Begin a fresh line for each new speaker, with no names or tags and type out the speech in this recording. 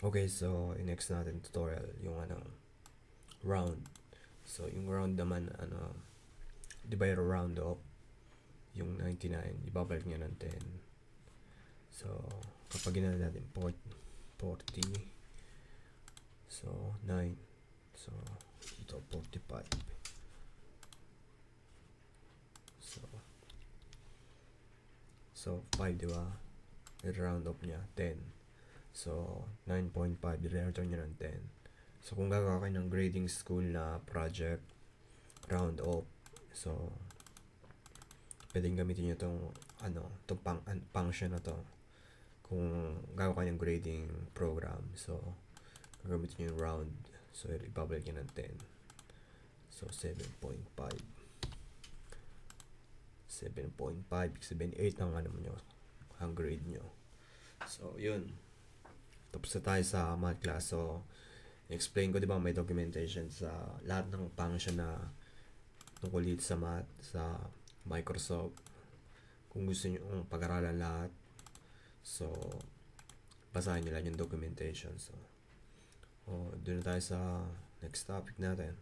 Okay, so next natin tutorial yung round. So yung round naman di ba yung round up yung 99 ibabalik niya ng 10. So kapag ginana natin 40, so 9, so ito 45, so 5, di ba? I-round up niya 10. So 9.5 i-return niya ng 10. So kung gagawa kayo ng grading school na project round up, so pwedeng gamitin nyo itong function na to kung gagawa kayo ng grading program. So gagamitin nyo yung round, so ibabalik nyo ng 10. So 7.5, 7.5 sabihin 8 ang nyo, ang grade nyo. So yun, tapos na tayo sa math class. So explain ko, di ba, may documentation sa lahat ng function na tungkol dito sa math sa Microsoft. Kung gusto nyo pag-aralan lahat, so basahin nyo lang yung documentation. So doon na tayo sa next topic natin.